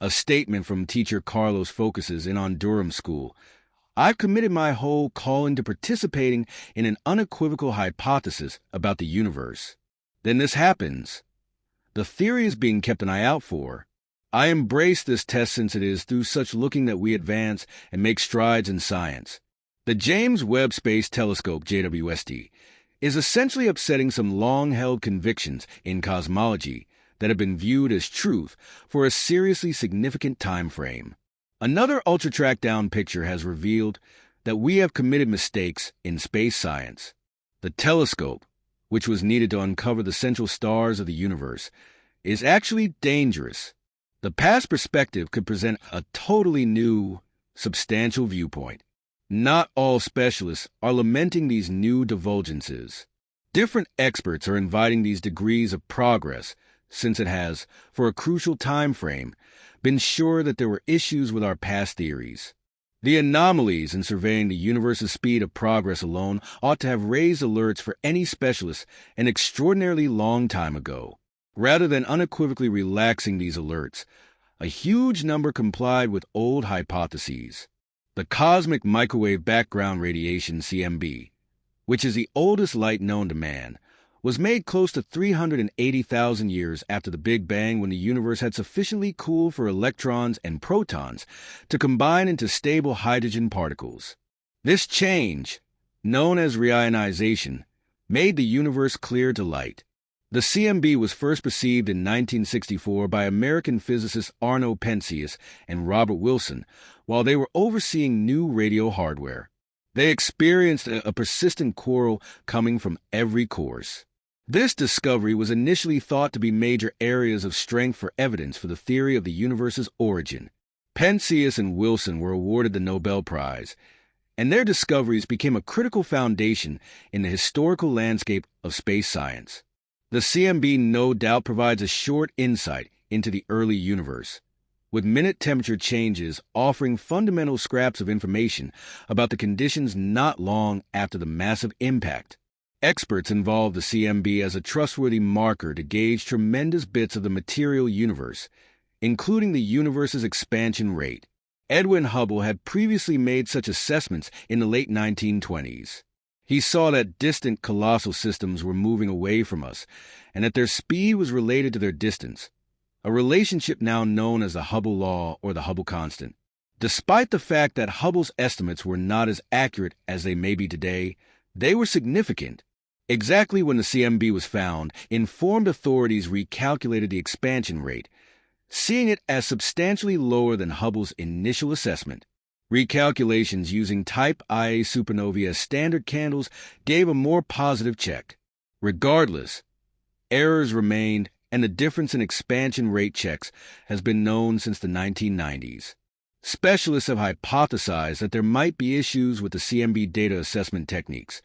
A statement from teacher Carlos focuses in on Durham School. I've committed my whole calling to participating in an unequivocal hypothesis about the universe. Then this happens. The theory is being kept an eye out for. I embrace this test since it is through such looking that we advance and make strides in science. The James Webb Space Telescope, JWST, is essentially upsetting some long-held convictions in cosmology that have been viewed as truth for a seriously significant time frame. Another ultra-tracked-down picture has revealed that we have committed mistakes in space science. The telescope, which was needed to uncover the central stars of the universe, is actually dangerous. The past perspective could present a totally new, substantial viewpoint. Not all specialists are lamenting these new divulgences. Different experts are inviting these degrees of progress since it has, for a crucial time frame, been sure that there were issues with our past theories. The anomalies in surveying the universe's speed of progress alone ought to have raised alerts for any specialist an extraordinarily long time ago. Rather than unequivocally relaxing these alerts, a huge number complied with old hypotheses. The cosmic microwave background radiation CMB, which is the oldest light known to man, was made close to 380,000 years after the Big Bang, when the universe had sufficiently cooled for electrons and protons to combine into stable hydrogen particles. This change, known as reionization, made the universe clear to light. The CMB was first perceived in 1964 by American physicists Arno Penzias and Robert Wilson while they were overseeing new radio hardware. They experienced a persistent quarrel coming from every course. This discovery was initially thought to be major areas of strength for evidence for the theory of the universe's origin. Penzias and Wilson were awarded the Nobel Prize, and their discoveries became a critical foundation in the historical landscape of space science. The CMB no doubt provides a short insight into the early universe, with minute temperature changes offering fundamental scraps of information about the conditions not long after the massive impact. Experts involve the CMB as a trustworthy marker to gauge tremendous bits of the material universe, including the universe's expansion rate. Edwin Hubble had previously made such assessments in the late 1920s. He saw that distant colossal systems were moving away from us, and that their speed was related to their distance, a relationship now known as the Hubble law or the Hubble constant. Despite the fact that Hubble's estimates were not as accurate as they may be today, they were significant. Exactly when the CMB was found, informed authorities recalculated the expansion rate, seeing it as substantially lower than Hubble's initial assessment. Recalculations using Type Ia supernovae as standard candles gave a more positive check. Regardless, errors remained, and the difference in expansion rate checks has been known since the 1990s. Specialists have hypothesized that there might be issues with the CMB data assessment techniques,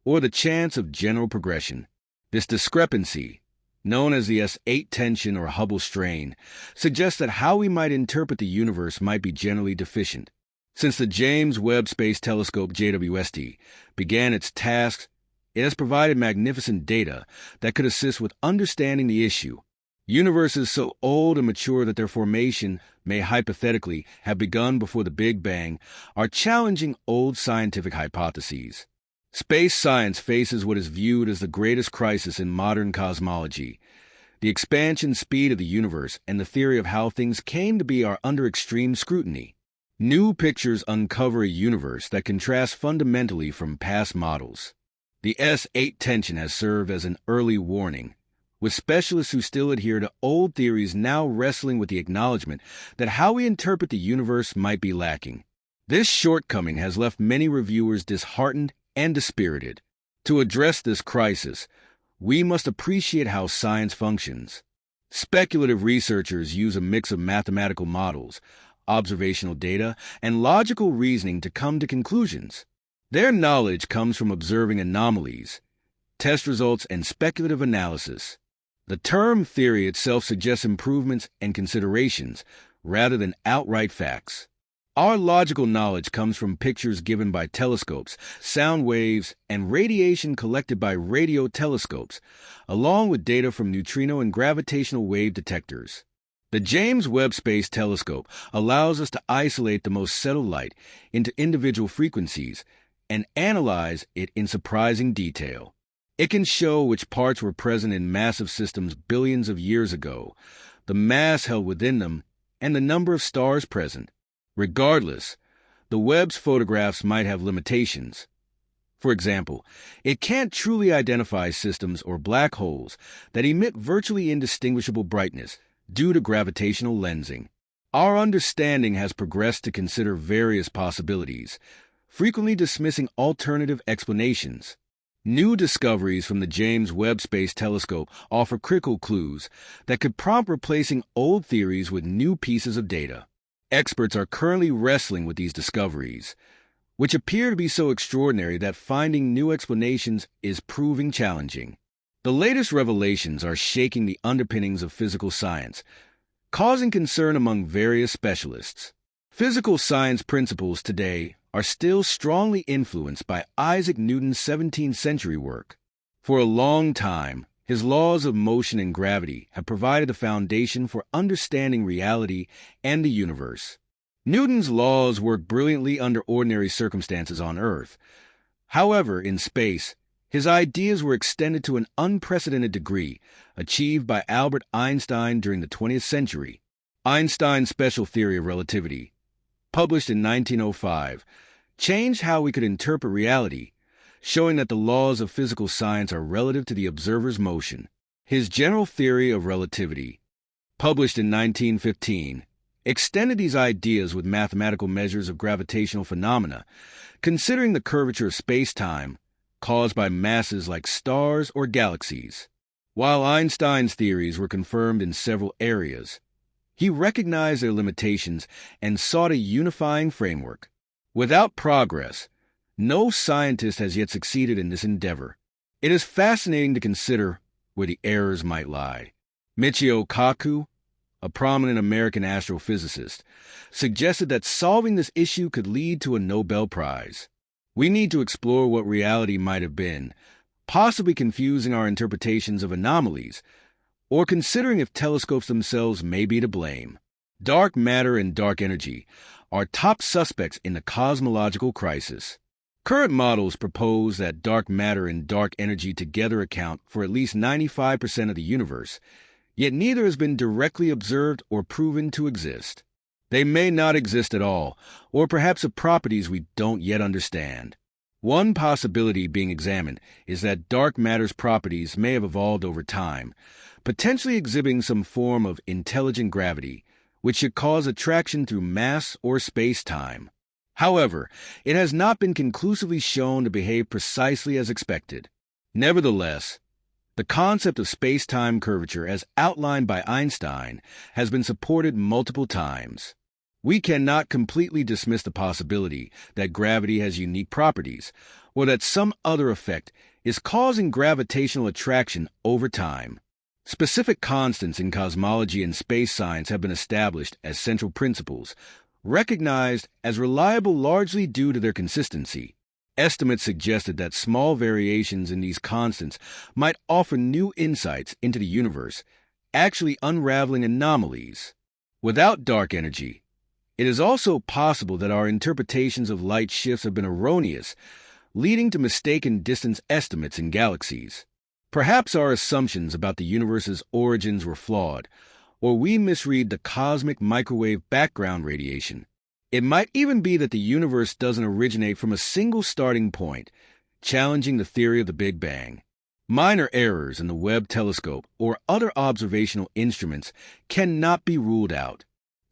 or the chance of general progression. This discrepancy, known as the S8 tension or Hubble strain, suggests that how we might interpret the universe might be generally deficient. Since the James Webb Space Telescope JWST began its tasks, it has provided magnificent data that could assist with understanding the issue. Universes so old and mature that their formation may hypothetically have begun before the Big Bang are challenging old scientific hypotheses. Space science faces what is viewed as the greatest crisis in modern cosmology. The expansion speed of the universe and the theory of how things came to be are under extreme scrutiny. New pictures uncover a universe that contrasts fundamentally from past models. The S8 tension has served as an early warning, with specialists who still adhere to old theories now wrestling with the acknowledgement that how we interpret the universe might be lacking. This shortcoming has left many reviewers disheartened and dispirited. To address this crisis, we must appreciate how science functions. Speculative researchers use a mix of mathematical models, observational data, and logical reasoning to come to conclusions. Their knowledge comes from observing anomalies, test results, and speculative analysis. The term theory itself suggests improvements and considerations rather than outright facts. Our logical knowledge comes from pictures given by telescopes, sound waves, and radiation collected by radio telescopes, along with data from neutrino and gravitational wave detectors. The James Webb Space Telescope allows us to isolate the most subtle light into individual frequencies and analyze it in surprising detail. It can show which parts were present in massive systems billions of years ago, the mass held within them, and the number of stars present. Regardless, the Webb's photographs might have limitations. For example, it can't truly identify systems or black holes that emit virtually indistinguishable brightness due to gravitational lensing. Our understanding has progressed to consider various possibilities, frequently dismissing alternative explanations. New discoveries from the James Webb Space Telescope offer critical clues that could prompt replacing old theories with new pieces of data. Experts are currently wrestling with these discoveries, which appear to be so extraordinary that finding new explanations is proving challenging. The latest revelations are shaking the underpinnings of physical science, causing concern among various specialists. Physical science principles today are still strongly influenced by Isaac Newton's 17th century work. For a long time, his laws of motion and gravity have provided the foundation for understanding reality and the universe. Newton's laws work brilliantly under ordinary circumstances on Earth. However, in space, his ideas were extended to an unprecedented degree, achieved by Albert Einstein during the 20th century. Einstein's special theory of relativity, published in 1905, changed how we could interpret reality, showing that the laws of physical science are relative to the observer's motion. His general theory of relativity, published in 1915, extended these ideas with mathematical measures of gravitational phenomena, considering the curvature of space-time caused by masses like stars or galaxies. While Einstein's theories were confirmed in several areas, he recognized their limitations and sought a unifying framework. Without progress, no scientist has yet succeeded in this endeavor. It is fascinating to consider where the errors might lie. Michio Kaku, a prominent American astrophysicist, suggested that solving this issue could lead to a Nobel Prize. We need to explore what reality might have been, possibly confusing our interpretations of anomalies, or considering if telescopes themselves may be to blame. Dark matter and dark energy are top suspects in the cosmological crisis. Current models propose that dark matter and dark energy together account for at least 95% of the universe, yet neither has been directly observed or proven to exist. They may not exist at all, or perhaps have properties we don't yet understand. One possibility being examined is that dark matter's properties may have evolved over time, potentially exhibiting some form of intelligent gravity, which should cause attraction through mass or space-time. However, it has not been conclusively shown to behave precisely as expected. Nevertheless, the concept of space-time curvature as outlined by Einstein has been supported multiple times. We cannot completely dismiss the possibility that gravity has unique properties, or that some other effect is causing gravitational attraction over time. Specific constants in cosmology and space science have been established as central principles, recognized as reliable largely due to their consistency. Estimates suggested that small variations in these constants might offer new insights into the universe, actually unraveling anomalies. Without dark energy, it is also possible that our interpretations of light shifts have been erroneous, leading to mistaken distance estimates in galaxies. Perhaps our assumptions about the universe's origins were flawed, or we misread the cosmic microwave background radiation. It might even be that the universe doesn't originate from a single starting point, challenging the theory of the Big Bang. Minor errors in the Webb telescope or other observational instruments cannot be ruled out.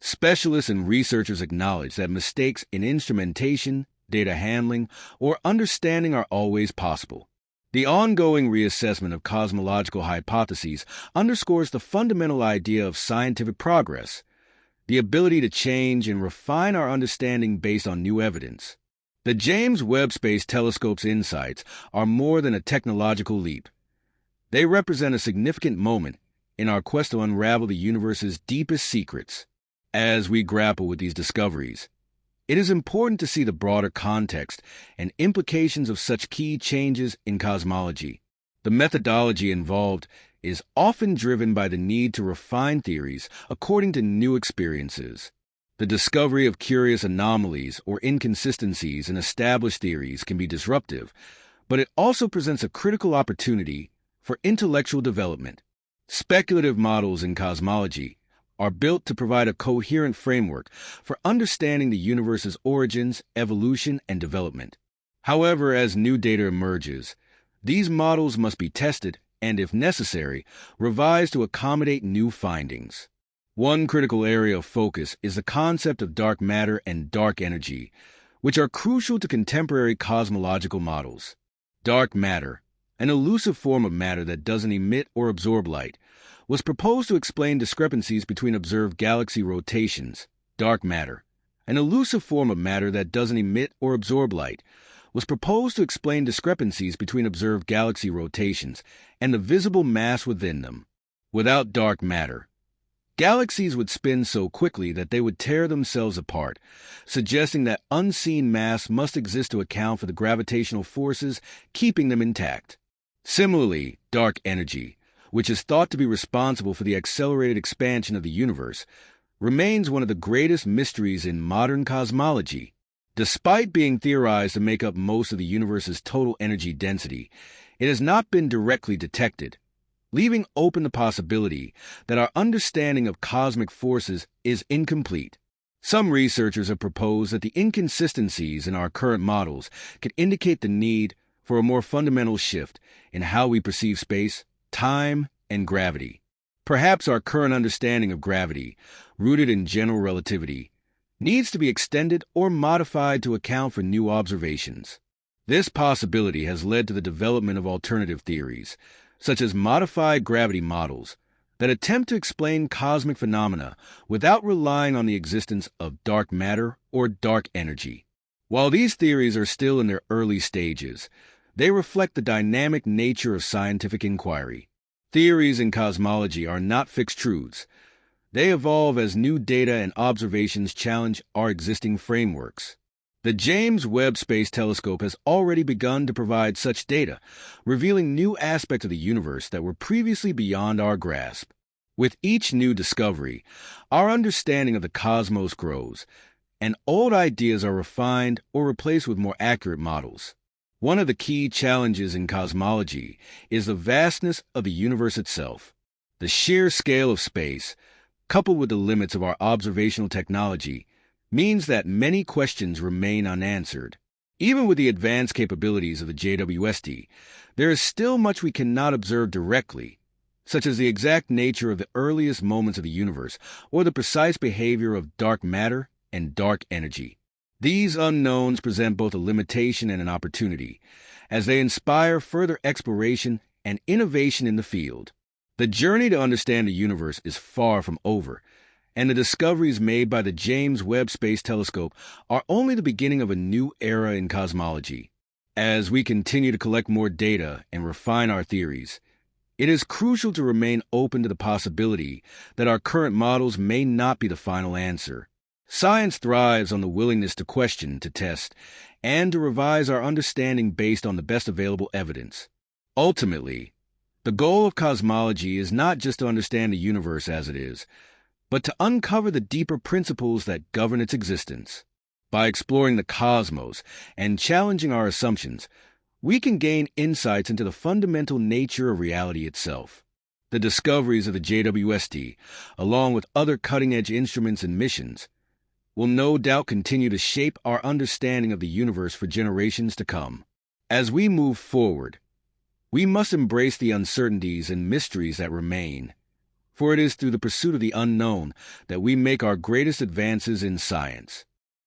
Specialists and researchers acknowledge that mistakes in instrumentation, data handling, or understanding are always possible. The ongoing reassessment of cosmological hypotheses underscores the fundamental idea of scientific progress, the ability to change and refine our understanding based on new evidence. The James Webb Space Telescope's insights are more than a technological leap. They represent a significant moment in our quest to unravel the universe's deepest secrets. As we grapple with these discoveries, it is important to see the broader context and implications of such key changes in cosmology. The methodology involved is often driven by the need to refine theories according to new experiences. The discovery of curious anomalies or inconsistencies in established theories can be disruptive, but it also presents a critical opportunity for intellectual development. Speculative models in cosmology are built to provide a coherent framework for understanding the universe's origins, evolution, and development. However, as new data emerges, these models must be tested and, if necessary, revised to accommodate new findings. One critical area of focus is the concept of dark matter and dark energy, which are crucial to contemporary cosmological models. Dark matter, an elusive form of matter that doesn't emit or absorb light, was proposed to explain discrepancies between observed galaxy rotations. Dark matter, an elusive form of matter that doesn't emit or absorb light, was proposed to explain discrepancies between observed galaxy rotations and the visible mass within them. Without dark matter, galaxies would spin so quickly that they would tear themselves apart, suggesting that unseen mass must exist to account for the gravitational forces keeping them intact. Similarly, dark energy, which is thought to be responsible for the accelerated expansion of the universe, remains one of the greatest mysteries in modern cosmology. Despite being theorized to make up most of the universe's total energy density, it has not been directly detected, leaving open the possibility that our understanding of cosmic forces is incomplete. Some researchers have proposed that the inconsistencies in our current models could indicate the need for a more fundamental shift in how we perceive space, time, and gravity. Perhaps our current understanding of gravity, rooted in general relativity, needs to be extended or modified to account for new observations. This possibility has led to the development of alternative theories, such as modified gravity models, that attempt to explain cosmic phenomena without relying on the existence of dark matter or dark energy. While these theories are still in their early stages, they reflect the dynamic nature of scientific inquiry. Theories in cosmology are not fixed truths. They evolve as new data and observations challenge our existing frameworks. The James Webb Space Telescope has already begun to provide such data, revealing new aspects of the universe that were previously beyond our grasp. With each new discovery, our understanding of the cosmos grows, and old ideas are refined or replaced with more accurate models. One of the key challenges in cosmology is the vastness of the universe itself. The sheer scale of space, coupled with the limits of our observational technology, means that many questions remain unanswered. Even with the advanced capabilities of the JWST, there is still much we cannot observe directly, such as the exact nature of the earliest moments of the universe or the precise behavior of dark matter and dark energy. These unknowns present both a limitation and an opportunity, as they inspire further exploration and innovation in the field. The journey to understand the universe is far from over, and the discoveries made by the James Webb Space Telescope are only the beginning of a new era in cosmology. As we continue to collect more data and refine our theories, it is crucial to remain open to the possibility that our current models may not be the final answer. Science thrives on the willingness to question, to test, and to revise our understanding based on the best available evidence. Ultimately, the goal of cosmology is not just to understand the universe as it is, but to uncover the deeper principles that govern its existence. By exploring the cosmos and challenging our assumptions, we can gain insights into the fundamental nature of reality itself. The discoveries of the JWST, along with other cutting-edge instruments and missions, will no doubt continue to shape our understanding of the universe for generations to come. As we move forward, we must embrace the uncertainties and mysteries that remain, for it is through the pursuit of the unknown that we make our greatest advances in science.